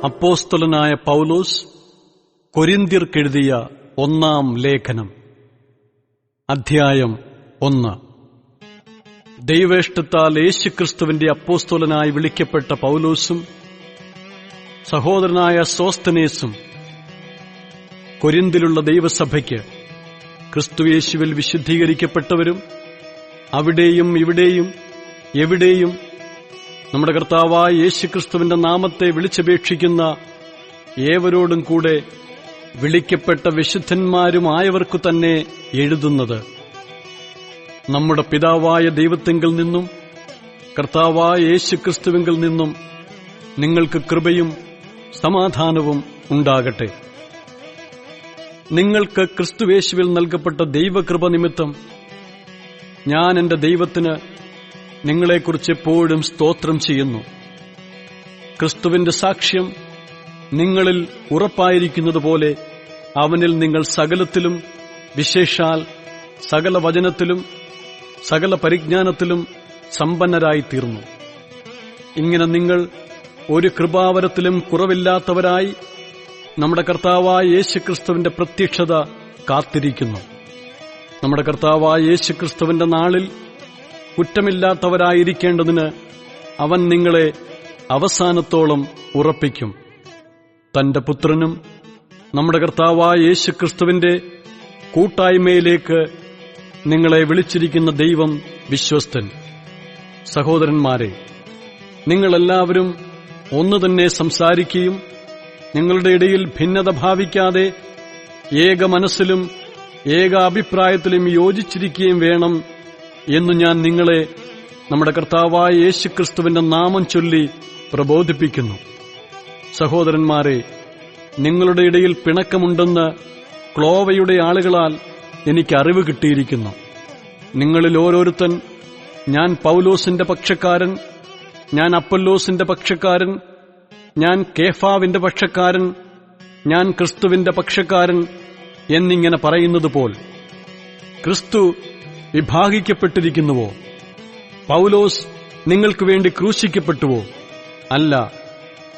അപ്പോസ്തലനായ പൗലോസ് കൊരിന്ത്യർക്കെഴുതിയ 1-ാം ലേഖനം, അധ്യായം 1. ദൈവേഷ്ടത്താൽ യേശുക്രിസ്തുവിന്റെ അപ്പോസ്തലനായി വിളിക്കപ്പെട്ട പൗലോസും സഹോദരനായ സോസ്തനേസും കൊരിന്തിലുള്ള ദൈവസഭയ്ക്ക് ക്രിസ്തുയേശുവിൽ വിശുദ്ധീകരിക്കപ്പെട്ടവരും അവിടെയും ഇവിടെയും എവിടെയും നമ്മുടെ കർത്താവായ യേശുക്രിസ്തുവിന്റെ നാമത്തെ വിളിച്ചപേക്ഷിക്കുന്ന ഏവരോടും കൂടെ വിളിക്കപ്പെട്ട വിശുദ്ധന്മാരുമായവർക്കു തന്നെ എഴുതുന്നത്, നമ്മുടെ പിതാവായ ദൈവത്തിങ്കൽ നിന്നും കർത്താവായ യേശുക്രിസ്തുവിങ്കൽ നിന്നും നിങ്ങൾക്ക് കൃപയും സമാധാനവും ഉണ്ടാകട്ടെ. നിങ്ങൾക്ക് ക്രിസ്തുയേശുവിൽ നൽകപ്പെട്ട ദൈവകൃപ നിമിത്തം ഞാൻ എന്റെ ദൈവത്തിന് നിങ്ങളെക്കുറിച്ച് എപ്പോഴും സ്തോത്രം ചെയ്യുന്നു. ക്രിസ്തുവിന്റെ സാക്ഷ്യം നിങ്ങളിൽ ഉറപ്പായിരിക്കുന്നതുപോലെ അവനിൽ നിങ്ങൾ സകലത്തിലും, വിശേഷാൽ സകല വചനത്തിലും സകല പരിജ്ഞാനത്തിലും സമ്പന്നരായിത്തീർന്നു. ഇങ്ങനെ നിങ്ങൾ ഒരു കൃപാവരത്തിലും കുറവില്ലാത്തവരായി നമ്മുടെ കർത്താവായ യേശുക്രിസ്തുവിന്റെ പ്രത്യക്ഷത കാത്തിരിക്കുന്നു. നമ്മുടെ കർത്താവായ യേശുക്രിസ്തുവിന്റെ നാളിൽ കുറ്റമില്ലാത്തവരായിരിക്കേണ്ടതിന് അവൻ നിങ്ങളെ അവസാനത്തോളം ഉറപ്പിക്കും. തന്റെ പുത്രനും നമ്മുടെ കർത്താവായ യേശുക്രിസ്തുവിന്റെ കൂട്ടായ്മയിലേക്ക് നിങ്ങളെ വിളിച്ചിരിക്കുന്ന ദൈവം വിശ്വസ്തൻ. സഹോദരന്മാരെ, നിങ്ങളെല്ലാവരും ഒന്നു തന്നെ സംസാരിക്കുകയും നിങ്ങളുടെ ഇടയിൽ ഭിന്നത ഭാവിക്കാതെ ഏക മനസ്സിലും ഏക അഭിപ്രായത്തിലും യോജിച്ചിരിക്കുകയും വേണം എന്നു ഞാൻ നിങ്ങളെ നമ്മുടെ കർത്താവായ യേശുക്രിസ്തുവിന്റെ നാമം ചൊല്ലി പ്രബോധിപ്പിക്കുന്നു. സഹോദരന്മാരെ, നിങ്ങളുടെ ഇടയിൽ പിണക്കമുണ്ടെന്ന് ക്ലോവയുടെ ആളുകളാൽ എനിക്ക് അറിവ് കിട്ടിയിരിക്കുന്നു. നിങ്ങളിൽ ഓരോരുത്തൻ, ഞാൻ പൗലോസിന്റെ പക്ഷക്കാരൻ, ഞാൻ അപ്പൊല്ലോസിന്റെ പക്ഷക്കാരൻ, ഞാൻ കേഫാവിന്റെ പക്ഷക്കാരൻ, ഞാൻ ക്രിസ്തുവിന്റെ പക്ഷക്കാരൻ എന്നിങ്ങനെ പറയുന്നതുപോൽ ക്രിസ്തു വിഭാഗിക്കപ്പെട്ടിരിക്കുന്നുവോ? പൗലോസ് നിങ്ങൾക്ക് വേണ്ടി ക്രൂശിക്കപ്പെട്ടുവോ? അല്ല.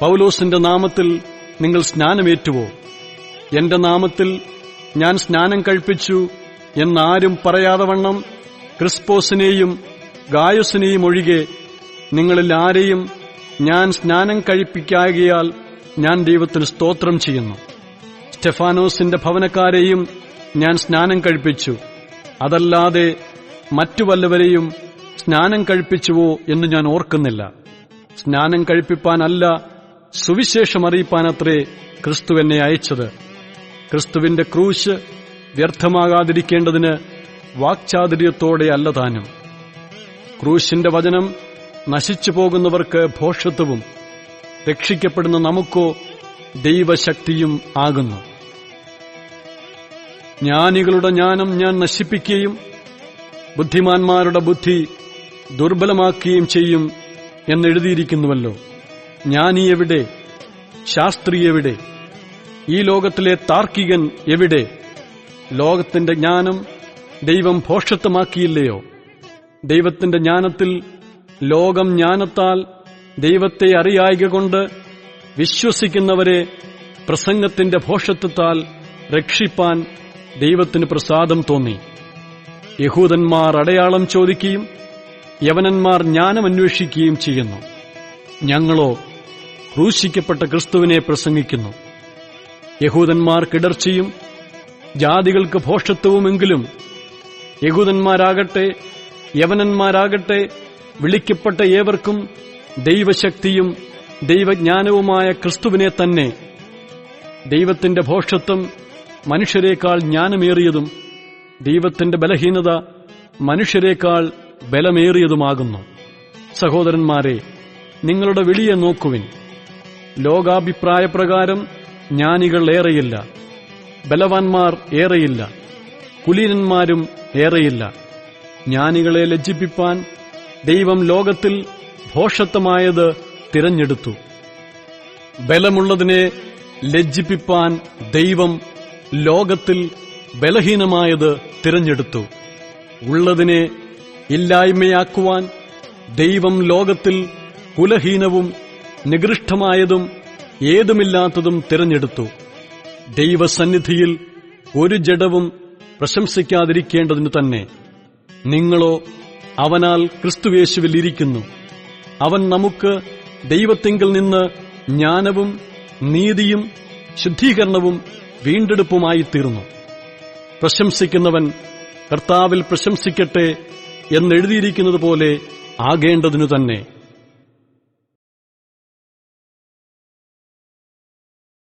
പൗലോസിന്റെ നാമത്തിൽ നിങ്ങൾ സ്നാനമേറ്റുവോ? എന്റെ നാമത്തിൽ ഞാൻ സ്നാനം കഴിപ്പിച്ചു എന്നാരും പറയാതെ വണ്ണം ക്രിസ്പോസിനെയും ഗായുസിനെയും ഒഴികെ നിങ്ങളിൽ ആരെയും ഞാൻ സ്നാനം കഴിപ്പിക്കായകയാൽ ഞാൻ ദൈവത്തിന് സ്തോത്രം ചെയ്യുന്നു. സ്റ്റെഫാനോസിന്റെ ഭവനക്കാരെയും ഞാൻ സ്നാനം കഴിപ്പിച്ചു. അതല്ലാതെ മറ്റു വല്ലവരെയും സ്നാനം കഴിപ്പിച്ചുവോ എന്ന് ഞാൻ ഓർക്കുന്നില്ല. സ്നാനം കഴിപ്പിപ്പാനല്ല, സുവിശേഷം അറിയിപ്പാനത്രേ ക്രിസ്തു എന്നെ അയച്ചത്. ക്രിസ്തുവിന്റെ ക്രൂശ് വ്യർത്ഥമാകാതിരിക്കേണ്ടതിന് വാക്ചാതുര്യത്തോടെ അല്ല താനും. ക്രൂശിന്റെ വചനം നശിച്ചു പോകുന്നവർക്ക് ഭോഷത്വവും രക്ഷിക്കപ്പെടുന്ന നമുക്കോ ദൈവശക്തിയും ആകുന്നു. ജ്ഞാനികളുടെ ജ്ഞാനം ഞാൻ നശിപ്പിക്കുകയും ബുദ്ധിമാന്മാരുടെ ബുദ്ധി ദുർബലമാക്കുകയും ചെയ്യും എന്നെഴുതിയിരിക്കുന്നുവല്ലോ. ജ്ഞാനി എവിടെ? ശാസ്ത്രി എവിടെ? ഈ ലോകത്തിലെ താർക്കികൻ എവിടെ? ലോകത്തിന്റെ ജ്ഞാനം ദൈവം ഭോഷത്വമാക്കിയില്ലയോ? ദൈവത്തിന്റെ ജ്ഞാനത്തിൽ ലോകം ജ്ഞാനത്താൽ ദൈവത്തെ അറിയായ്കകൊണ്ട് വിശ്വസിക്കുന്നവരെ പ്രസംഗത്തിന്റെ ഭോഷത്വത്താൽ രക്ഷിപ്പാൻ ദൈവത്തിന് പ്രസാദം തോന്നി. യഹൂദന്മാർ അടയാളം ചോദിക്കുകയും യവനന്മാർ ജ്ഞാനം അന്വേഷിക്കുകയും ചെയ്യുന്നു. ഞങ്ങളോ ക്രൂശിക്കപ്പെട്ട ക്രിസ്തുവിനെ പ്രസംഗിക്കുന്നു. യഹൂദന്മാർ കിടർച്ചയും ജാതികൾക്ക് ഭോഷത്വവുമെങ്കിലും യഹൂദന്മാരാകട്ടെ യവനന്മാരാകട്ടെ വിളിക്കപ്പെട്ട ഏവർക്കും ദൈവശക്തിയും ദൈവജ്ഞാനവുമായ ക്രിസ്തുവിനെ തന്നെ. ദൈവത്തിന്റെ ഭോഷത്വം മനുഷ്യരെക്കാൾ ജ്ഞാനമേറിയതും ദൈവത്തിന്റെ ബലഹീനത മനുഷ്യരെക്കാൾ ബലമേറിയതുമാകുന്നു. സഹോദരന്മാരെ, നിങ്ങളുടെ വിളിയെ നോക്കുവിൻ. ലോകാഭിപ്രായപ്രകാരം ജ്ഞാനികൾ ഏറെയില്ല, ബലവാന്മാർ ഏറെയില്ല, കുലീനന്മാരും ഏറെയില്ല. ജ്ഞാനികളെ ലജ്ജിപ്പിപ്പാൻ ദൈവം ലോകത്തിൽ ഭോഷത്വമായത് തിരഞ്ഞെടുത്തു. ബലമുള്ളതിനെ ലജ്ജിപ്പിപ്പാൻ ദൈവം ലോകത്തിൽ ബലഹീനമായത് തിരഞ്ഞെടുത്തു. ഉള്ളതിനെ ഇല്ലായ്മയാക്കുവാൻ ദൈവം ലോകത്തിൽ കുലഹീനവും നികൃഷ്ടമായതും ഏതുമില്ലാത്തതും തിരഞ്ഞെടുത്തു. ദൈവസന്നിധിയിൽ ഒരു ജഡവും പ്രശംസിക്കാതിരിക്കേണ്ടതിനു തന്നെ. നിങ്ങളോ അവനാൽ ക്രിസ്തുയേശുവിൽ ഇരിക്കുന്നു. അവൻ നമുക്ക് ദൈവത്തിങ്കൽ നിന്ന് ജ്ഞാനവും നീതിയും ശുദ്ധീകരണവും വീണ്ടെടുപ്പുമായിത്തീർന്നു. പ്രശംസിക്കുന്നവൻ കർത്താവിൽ പ്രശംസിക്കട്ടെ എന്നെഴുതിയിരിക്കുന്നതുപോലെ ആകേണ്ടതിനു തന്നെ.